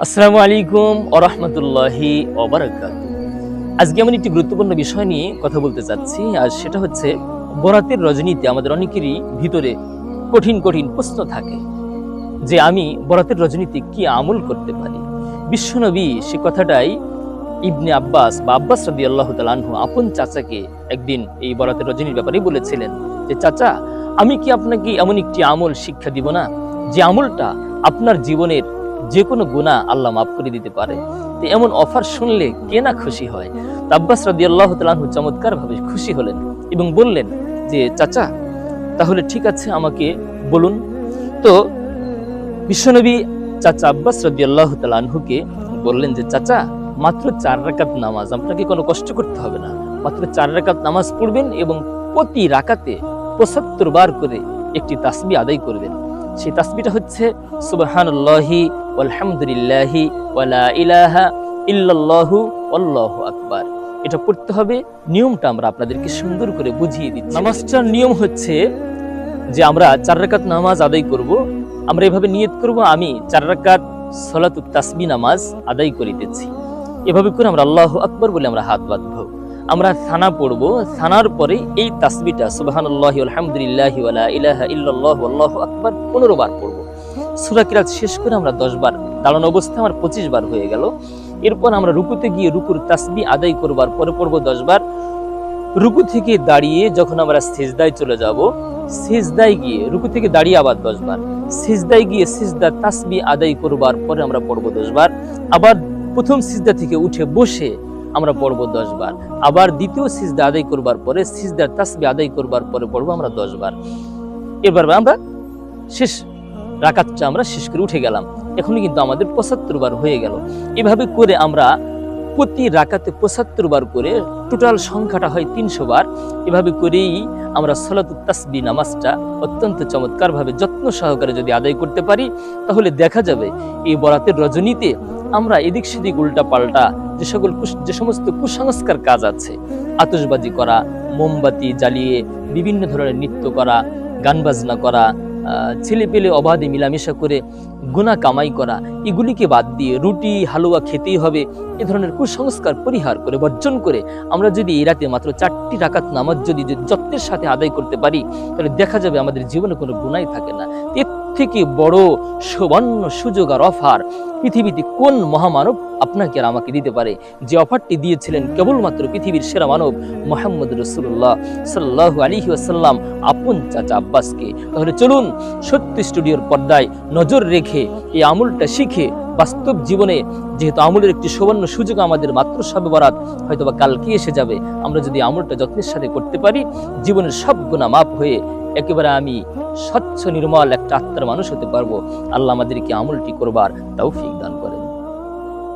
আসসালামু আলাইকুম ওয়া রাহমাতুল্লাহি ওয়া বারাকাতুহু। আজকে আমি একটি গুরুত্বপূর্ণ বিষয় নিয়ে কথা বলতে চাচ্ছি, আর সেটা হচ্ছে বরাতের রজনীতে আমাদের অনেকেরই ভিতরে কঠিন কঠিন প্রশ্ন থাকে যে আমি বরাতের রজনীতে কি আমল করতে পারি। বিশ্বনবী সে কথাটাই ইবনে আব্বাস বা আব্বাস রাদিয়াল্লাহু তাআলা আনহু আপন চাচাকে একদিন এই বরাতের রজনীর ব্যাপারে বলেছিলেন যে, চাচা, আমি কি আপনাকে এমন একটি আমল শিক্ষা দিব না যে আমলটা আপনার জীবনের যে কোনো গুনাহ আল্লাহ মাফ করে দিতে পারে। তো এমন অফার শুনলে কে না খুশি হয়। তো আব্বাস রাদিয়াল্লাহু তাআলা আনহু চমৎকার ভাবে খুশি হলেন এবং বললেন যে, চাচা, তাহলে ঠিক আছে, আমাকে বলুন। তো বিশ্বনবী চাচা আব্বাস রাদিয়াল্লাহু তাআলা আনহুকে বললেন যে, চাচা, মাত্র 4 রাকাত নামাজ, আপনাকে কোনো কষ্ট করতে হবে না। মাত্র 4 রাকাত নামাজ পড়বেন এবং প্রতি রাকাতে 75 বার করে একটি তাসবিহ আদায় করবেন। সেই তাসবিহটা হচ্ছে সুবহানাল্লাহি ওয়ালহামদুলিল্লাহি ওয়ালা ইলাহা ইল্লাল্লাহু আল্লাহু আকবার। এটা পড়তে হবে। নিয়মটা আমরা আপনাদেরকে সুন্দর করে বুঝিয়ে দিচ্ছি। নামাজটার নিয়ম হচ্ছে যে আমরা 4 রাকাত নামাজ আদায় করব। আমরা এভাবে নিয়ত করব, আমি 4 রাকাত সালাতুত তাসবিহ নামাজ আদায় করিতেছি। এভাবে করে আমরা আল্লাহু আকবার বলে আমরা হাত বাঁধবো। আমরা সানা পড়ব। সানার পরে এই তাসবিহটা সুবহানাল্লাহি আলহামদুলিল্লাহি ওয়ালা ইলাহা ইল্লাল্লাহু আল্লাহু আকবার 15 বার পড়ব। সূরা কিরাত শেষ করে আমরা 10 বার, দাঁড়ানো অবস্থায় আমার 25 বার হয়ে গেল। এরপর আমরা রুকুতে গিয়ে রুকুর তাসবিহ আদায় করবার পরে পড়ব 10 বার। রুকু থেকে দাঁড়িয়ে যখন আমরা সিজদায় চলে যাব, সিজদায় গিয়ে রুকু থেকে দাঁড়িয়ে আবার 10 বার, সিজদায় গিয়ে সিজদার তাসবিহ আদায় করবার পরে আমরা পড়ব 10 বার। আবার প্রথম সিজদা থেকে উঠে বসে আমরা পড়ব 10 বার। আবার দ্বিতীয় সিজদা আদায় করবার পরে সিজদার তাসবিহ আদায় করবার পরে পড়ব আমরা 10 বার। এবার আমরা শেষ রাকাতটা আমরা শেষ করে উঠে গেলাম। এখনই কিন্তু আমাদের 75 বার হয়ে গেল। এভাবে করে আমরা প্রতি রাকাতে 75 বার করে টোটাল সংখ্যাটা হয় 300 বার। এভাবে করেই আমরা সালাতুত তাসবিহ নামাজটা অত্যন্ত চমৎকার ভাবে যত্ন সহকারে যদি আদায় করতে পারি, তাহলে দেখা যাবে এই বরাতের রজনীতে আমরা এদিক সেদিক উল্টা পাল্টা যে সমস্ত কুসংস্কার কাজ আছে, আতশবাজি করা, মোমবাতি জ্বালিয়ে বিভিন্ন ধরনের নৃত্য করা, গান বাজনা করা, ছেলে পেলে অবাধে মিলামেশা করে গুনাহ কামাই করা, এগুলিকে বাদ দিয়ে রুটি হালুয়া খেতেই হবে, এ ধরনের কুসংস্কার পরিহার করে বর্জন করে আমরা যদি এই রাতে মাত্র 4টি রাকাত নামাজ যদি যত্নের সাথে আদায় করতে পারি, তাহলে দেখা যাবে আমাদের জীবনে কোনো গুনাহই থাকে না। এর থেকে বড় সুবর্ণ সুযোগ আর অফার পৃথিবীতে কোন মহামানব আপনাকে আর আমাকে দিতে পারে, যে অফারটি দিয়েছিলেন কেবলমাত্র পৃথিবীর সেরা মানব মুহাম্মদ রাসূলুল্লাহ সাল্লাল্লাহু আলাইহি ওয়াসাল্লাম আপন চাচা আব্বাসকে। তাহলে চলুন সত্য স্টুডিওর পর্দায় নজর রেখে এই আমলটা শিখে বাস্তব জীবনে, যেহেতু আমলের একটি সুবর্ণ সুযোগ আমাদের মাত্র শবে বরাত হয়তোবা কালকে এসে যাবে, আমরা যদি আমলটা যত্নের সাথে করতে পারি, জীবনের সব গুনাহ মাফ হয়ে একেবারে আমি স্বচ্ছ নির্মল একটা আত্মার মানুষ হতে পারবো। আল্লাহ আমাদেরকে আমলটি করবার তৌফিক দান করে।